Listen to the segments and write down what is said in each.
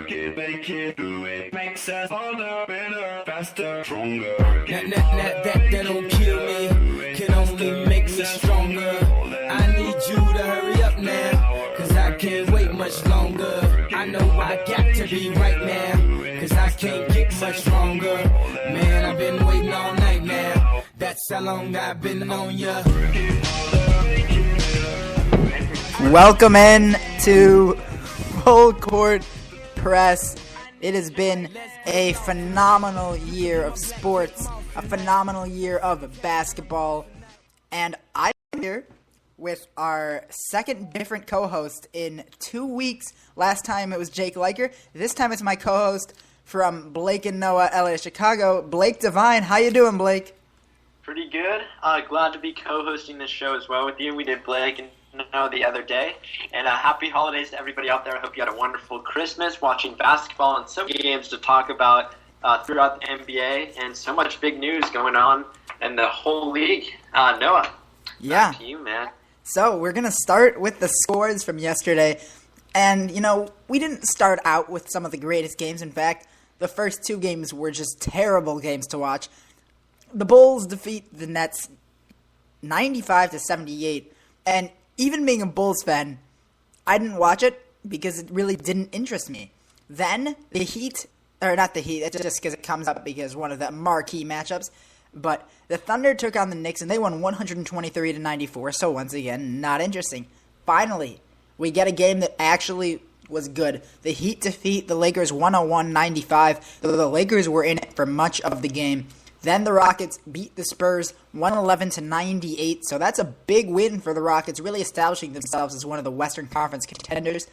Work it, make it, do it. Makes us harder, better, faster, stronger. That don't kill me, can only make me stronger. I need you to hurry up now, cause I can't wait much longer. I know I got to be right now, cause I can't get much stronger. Man, I've been waiting all night now, that's how long I've been on ya. Welcome in to Full Court Press. It has been a phenomenal year of sports, a phenomenal year of basketball, and I'm here with our second different co-host in 2 weeks. Last time it was Jake Liker. This time it's my co-host from Blake and Noah, LA, Chicago, Blake Devine. How you doing, Blake? Pretty good. Glad to be co-hosting this show as well with you. We did Blake and Noah the other day. And happy holidays to everybody out there. I hope you had a wonderful Christmas watching basketball and so many games to talk about throughout the NBA and so much big news going on in the whole league. Noah, back to you, man. So we're going to start with the scores from yesterday. And, you know, we didn't start out with some of the greatest games. In fact, the first two games were just terrible games to watch. The Bulls defeat the Nets 95-78. And even being a Bulls fan, I didn't watch it because it really didn't interest me. Then the Heat, or not the Heat, it's just because it comes up because one of the marquee matchups. But the Thunder took on the Knicks and they won 123-94. So once again, not interesting. Finally, we get a game that actually was good. The Heat defeat the Lakers 101-95. The Lakers were in it for much of the game. Then the Rockets beat the Spurs 111-98. So that's a big win for the Rockets, really establishing themselves as one of the Western Conference contenders.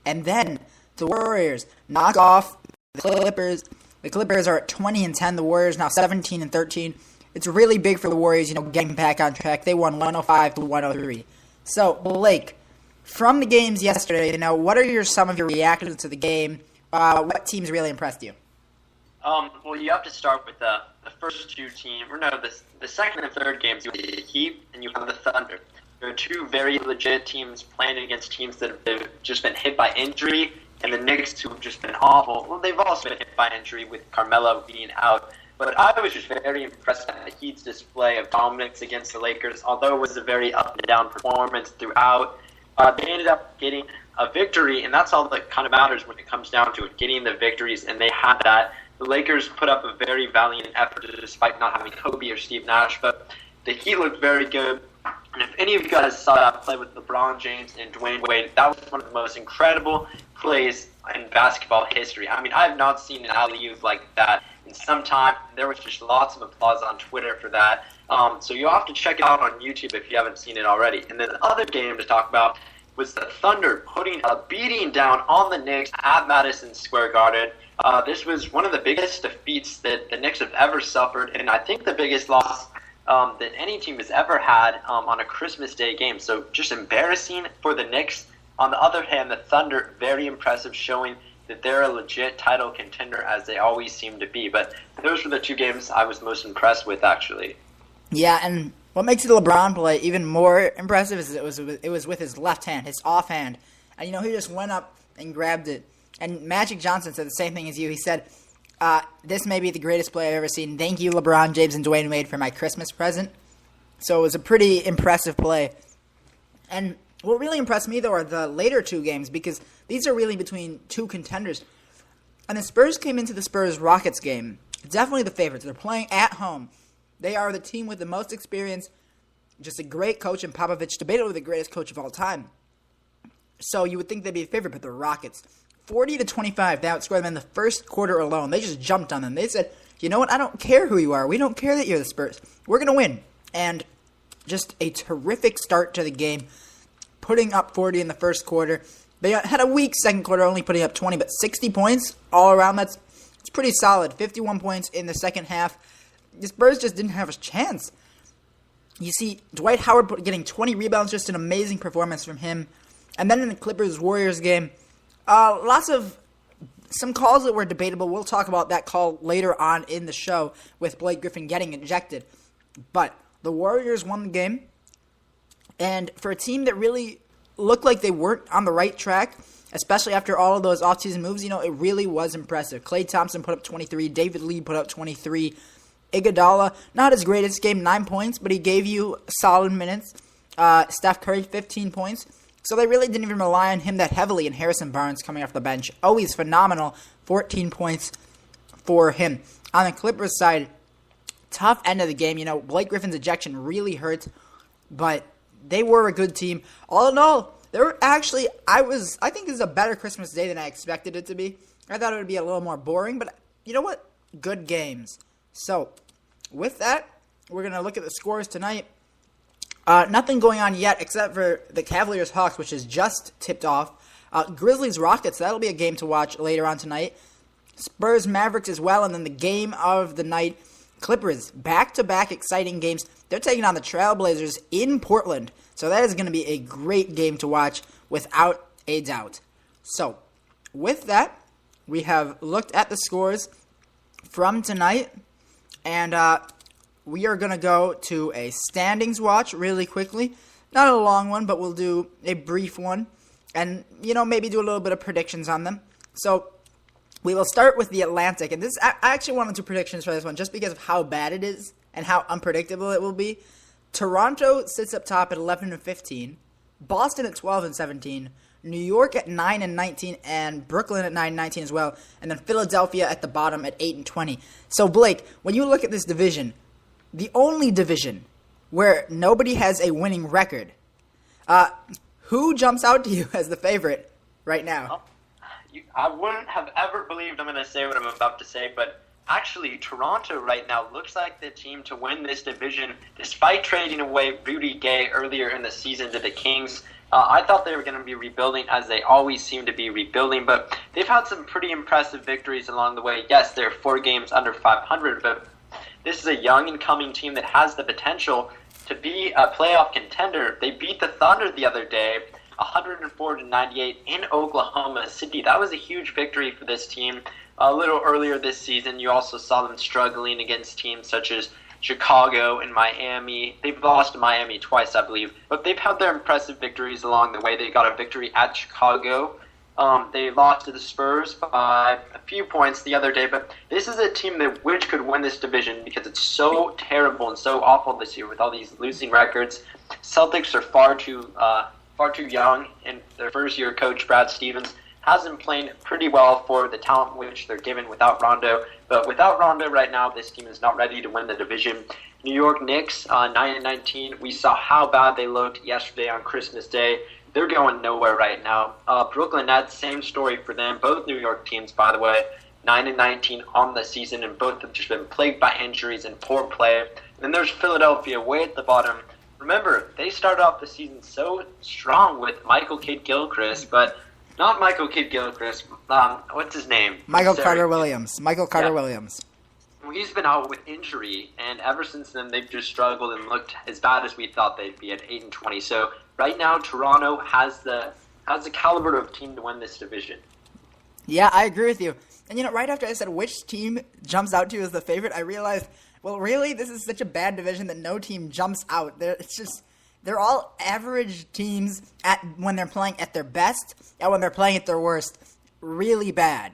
And then the Warriors knock off the Clippers. The Clippers are at 20-10. The Warriors now 17-13. It's really big for the Warriors, getting back on track. They won 105-103. So, Blake, from the games yesterday, what are some of your reactions to the game? What teams really impressed you? Well, you have to start with the first two teams. The second and third games. You have the Heat and you have the Thunder. There are two very legit teams playing against teams that have just been hit by injury, and the Knicks, who have just been awful. Well, they've also been hit by injury with Carmelo being out. But I was just very impressed by the Heat's display of dominance against the Lakers, although it was a very up-and-down performance throughout. They ended up getting a victory, and that's all that kind of matters when it comes down to it, getting the victories, and they had that. The Lakers put up a very valiant effort despite not having Kobe or Steve Nash, but the Heat looked very good. And if any of you guys saw that play with LeBron James and Dwayne Wade, that was one of the most incredible plays in basketball history. I mean, I have not seen an alley-oop like that in some time. There was just lots of applause on Twitter for that. So you'll have to check it out on YouTube if you haven't seen it already. And then the other game to talk about was the Thunder putting a beating down on the Knicks at Madison Square Garden. This was one of the biggest defeats that the Knicks have ever suffered, and I think the biggest loss that any team has ever had on a Christmas Day game. So just embarrassing for the Knicks. On the other hand, the Thunder, very impressive, showing that they're a legit title contender as they always seem to be. But those were the two games I was most impressed with, actually. Yeah, and what makes the LeBron play even more impressive is it was with his left hand, his offhand. And, he just went up and grabbed it. And Magic Johnson said the same thing as you. He said, this may be the greatest play I've ever seen. Thank you, LeBron James and Dwayne Wade, for my Christmas present. So it was a pretty impressive play. And what really impressed me, though, are the later two games, because these are really between two contenders. And the Spurs came into the Spurs-Rockets game definitely the favorites. They're playing at home. They are the team with the most experience, just a great coach, and Popovich, debatably the greatest coach of all time. So you would think they'd be a favorite, but the Rockets, 40-25, they outscored them in the first quarter alone. They just jumped on them. They said, you know what, I don't care who you are. We don't care that you're the Spurs. We're going to win. And just a terrific start to the game, putting up 40 in the first quarter. They had a weak second quarter, only putting up 20, but 60 points all around. It's pretty solid. 51 points in the second half. The Spurs just didn't have a chance. You see Dwight Howard getting 20 rebounds, just an amazing performance from him. And then in the Clippers-Warriors game, some calls that were debatable. We'll talk about that call later on in the show with Blake Griffin getting ejected. But the Warriors won the game. And for a team that really looked like they weren't on the right track, especially after all of those offseason moves. It really was impressive. Klay Thompson put up 23. David Lee put up 23. Iguodala, not his greatest game, 9 points, but he gave you solid minutes. Steph Curry, 15 points. So they really didn't even rely on him that heavily. And Harrison Barnes coming off the bench, always phenomenal, 14 points for him. On the Clippers side, tough end of the game. Blake Griffin's ejection really hurt, but they were a good team. All in all, they were actually, I think this is a better Christmas Day than I expected it to be. I thought it would be a little more boring, but you know what? Good games. So, with that, we're going to look at the scores tonight. Nothing going on yet except for the Cavaliers-Hawks, which is just tipped off. Grizzlies-Rockets, that'll be a game to watch later on tonight. Spurs-Mavericks as well, and then the game of the night, Clippers. Back-to-back exciting games. They're taking on the Trailblazers in Portland. So that is going to be a great game to watch without a doubt. So, with that, we have looked at the scores from tonight, and we are going to go to a standings watch really quickly. Not a long one, but we'll do a brief one. And, maybe do a little bit of predictions on them. So, we will start with the Atlantic. And I actually wanted to do predictions for this one just because of how bad it is and how unpredictable it will be. Toronto sits up top at 11-15. Boston at 12-17. New York at 9-19, and Brooklyn at 9-19 as well, and then Philadelphia at the bottom at 8-20. So, Blake, when you look at this division, the only division where nobody has a winning record, who jumps out to you as the favorite right now? I wouldn't have ever believed I'm going to say what I'm about to say, but actually, Toronto right now looks like the team to win this division, despite trading away Rudy Gay earlier in the season to the Kings. I thought they were going to be rebuilding, as they always seem to be rebuilding, but they've had some pretty impressive victories along the way. Yes, they're 4 games under 500, but this is a young and coming team that has the potential to be a playoff contender. They beat the Thunder the other day, 104-98 in Oklahoma City. That was a huge victory for this team. A little earlier this season, you also saw them struggling against teams such as Chicago and Miami. They've lost to Miami twice, I believe, but they've had their impressive victories along the way. They got a victory at Chicago. They lost to the Spurs by a few points the other day, but this is a team which could win this division because it's so terrible and so awful this year with all these losing records. Celtics are far too young, and their first-year coach, Brad Stevens, hasn't played pretty well for the talent which they're given without Rondo. But without Rondo right now, this team is not ready to win the division. New York Knicks, 9-19. We saw how bad they looked yesterday on Christmas Day. They're going nowhere right now. Brooklyn Nets, same story for them. Both New York teams, by the way, 9-19 on the season, and both have just been plagued by injuries and poor play. And then there's Philadelphia way at the bottom. Remember, they started off the season so strong with Michael Kidd-Gilchrist, but not Michael Kidd-Gilchrist. What's his name? Michael Carter-Williams. Williams. Well, he's been out with injury, and ever since then, they've just struggled and looked as bad as we thought they'd be at 8-20. So right now, Toronto has the caliber of team to win this division. Yeah, I agree with you. And right after I said which team jumps out to you as the favorite, I realized, well, really, this is such a bad division that no team jumps out. They're all average teams when they're playing at their best and when they're playing at their worst. Really bad.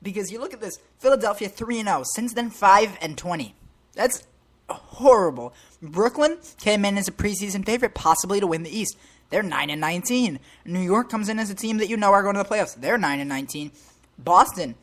Because you look at this, Philadelphia 3-0, since then 5-20. That's horrible. Brooklyn came in as a preseason favorite, possibly to win the East. They're 9-19. New York comes in as a team that are going to the playoffs. They're 9-19. Boston,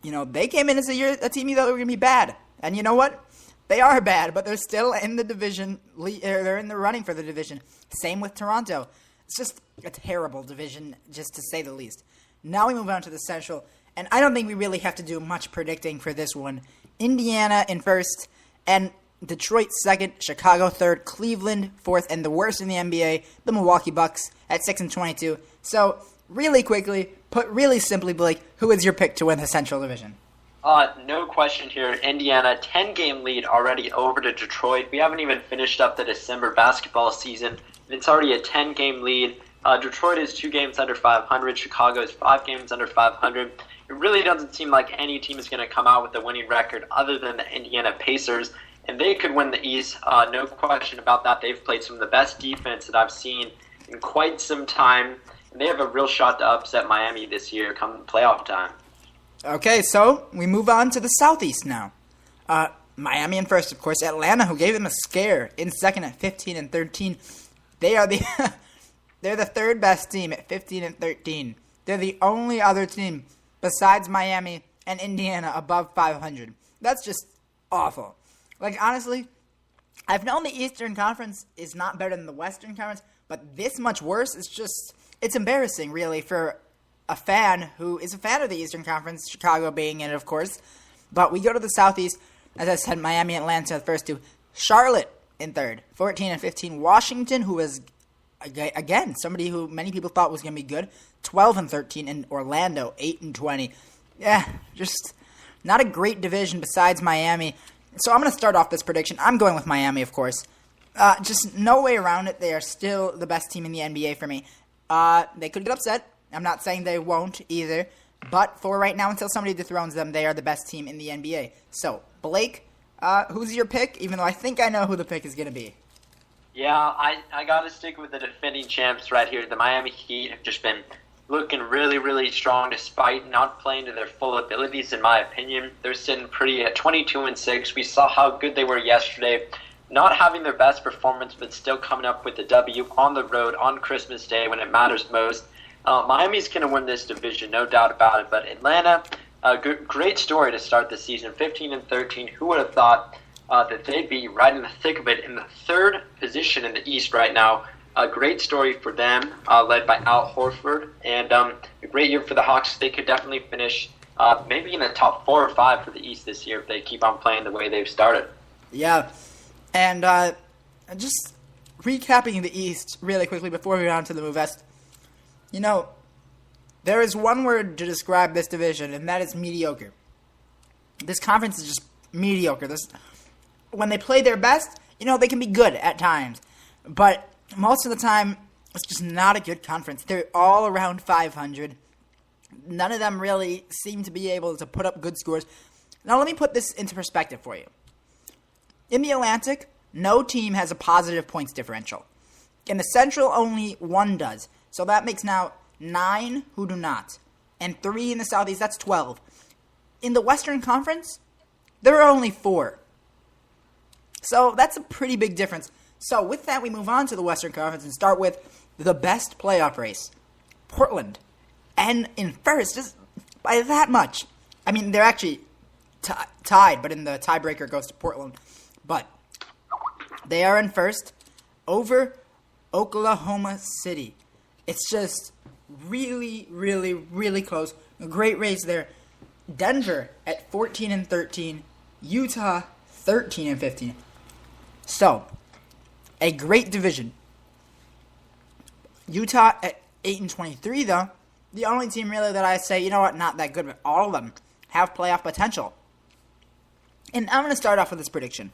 they came in as a team you thought were going to be bad. And you know what? They are bad, but they're still in the division. They're in the running for the division. Same with Toronto. It's just a terrible division, just to say the least. Now we move on to the Central, and I don't think we really have to do much predicting for this one. Indiana in first, and Detroit second, Chicago third, Cleveland fourth, and the worst in the NBA, the Milwaukee Bucks at 6-22. So, really quickly, put really simply, Blake, who is your pick to win the Central Division? No question here. Indiana, 10-game lead already over to Detroit. We haven't even finished up the December basketball season, and it's already a 10-game lead. Detroit is 2 games under 500. Chicago is 5 games under 500. It really doesn't seem like any team is going to come out with a winning record other than the Indiana Pacers, and they could win the East. No question about that. They've played some of the best defense that I've seen in quite some time. they have a real shot to upset Miami this year come playoff time. Okay, so we move on to the Southeast now. Miami in first, of course. Atlanta, who gave them a scare, in second at 15-13. They are they're the third best team at 15-13. They're the only other team besides Miami and Indiana above 500. That's just awful. Like, honestly, I've known the Eastern Conference is not better than the Western Conference, but this much worse is it's embarrassing, really, for a fan who is a fan of the Eastern Conference, Chicago being in it, of course. But we go to the Southeast, as I said, Miami, Atlanta, the first two. Charlotte in third, 14-15. Washington, who is, again, somebody who many people thought was going to be good, 12-13. And Orlando, 8-20. Yeah, just not a great division besides Miami. So I'm going to start off this prediction. I'm going with Miami, of course. Just no way around it. They are still the best team in the NBA for me. They could get upset. I'm not saying they won't either. But for right now, until somebody dethrones them, they are the best team in the NBA. So, Blake, who's your pick? Even though I think I know who the pick is going to be. Yeah, I got to stick with the defending champs right here. The Miami Heat have just been looking really, really strong despite not playing to their full abilities, in my opinion. They're sitting pretty at 22-6. We saw how good they were yesterday. Not having their best performance, but still coming up with the W on the road on Christmas Day when it matters most. Miami's going to win this division, no doubt about it. But Atlanta, great story to start the season, 15-13. Who would have thought that they'd be right in the thick of it in the third position in the East right now? A great story for them, led by Al Horford. And a great year for the Hawks. They could definitely finish maybe in the top 4 or 5 for the East this year if they keep on playing the way they've started. Yeah, and just recapping the East really quickly before we go on to the West. You know, there is one word to describe this division, and that is mediocre. This conference is just mediocre. When they play their best, they can be good at times. But most of the time, it's just not a good conference. They're all around 500. None of them really seem to be able to put up good scores. Now, let me put this into perspective for you. In the Atlantic, no team has a positive points differential. In the Central, only one does. So that makes now 9 who do not. And 3 in the Southeast, that's 12. In the Western Conference, there are only 4. So that's a pretty big difference. So with that, we move on to the Western Conference and start with the best playoff race. Portland. And in first, just by that much. I mean, they're actually tied, but in the tiebreaker it goes to Portland. But they are in first over Oklahoma City. It's just really, really, really close. A great race there. Denver at 14-13. Utah 13-15. So, a great division. Utah at 8-23, though. The only team really that I say, not that good, but all of them have playoff potential. And I'm going to start off with this prediction.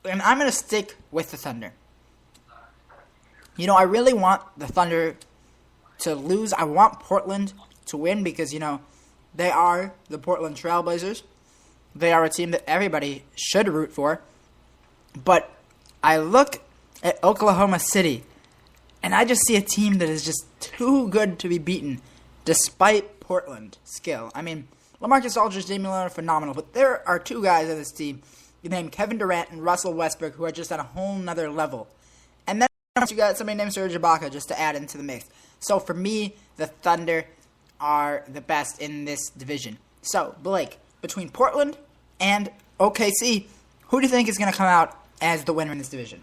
And I'm going to stick with the Thunder. I really want the Thunder to lose. I want Portland to win because, they are the Portland Trailblazers. They are a team that everybody should root for. But I look at Oklahoma City, and I just see a team that is just too good to be beaten, despite Portland's skill. I mean, LaMarcus Aldridge, Damian Lillard are phenomenal, but there are 2 guys on this team named Kevin Durant and Russell Westbrook who are just on a whole nother level. And then you got somebody named Serge Ibaka just to add into the mix. So for me, the Thunder are the best in this division. So, Blake, between Portland and OKC, who do you think is going to come out as the winner in this division?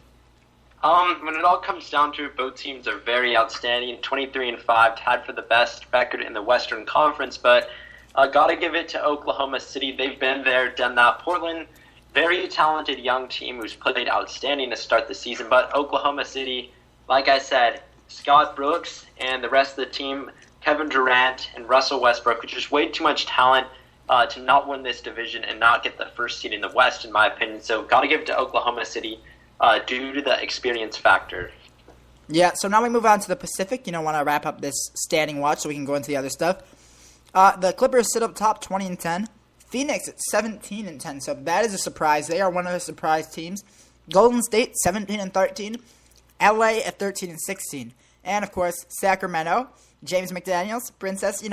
When it all comes down to it, both teams are very outstanding. 23-5, tied for the best record in the Western Conference. But gotta give it to Oklahoma City. They've been there, done that. Portland, very talented young team who's played outstanding to start the season. But Oklahoma City, like I said, Scott Brooks and the rest of the team, Kevin Durant and Russell Westbrook, which is way too much talent to not win this division and not get the first seed in the West, in my opinion. So got to give it to Oklahoma City due to the experience factor. Yeah, so now we move on to the Pacific. Want to wrap up this standing watch so we can go into the other stuff. The Clippers sit up top 20-10. Phoenix at 17-10, so that is a surprise. They are one of the surprise teams. Golden State 17-13. LA at 13-16. And, of course, Sacramento James McDaniels, Princess,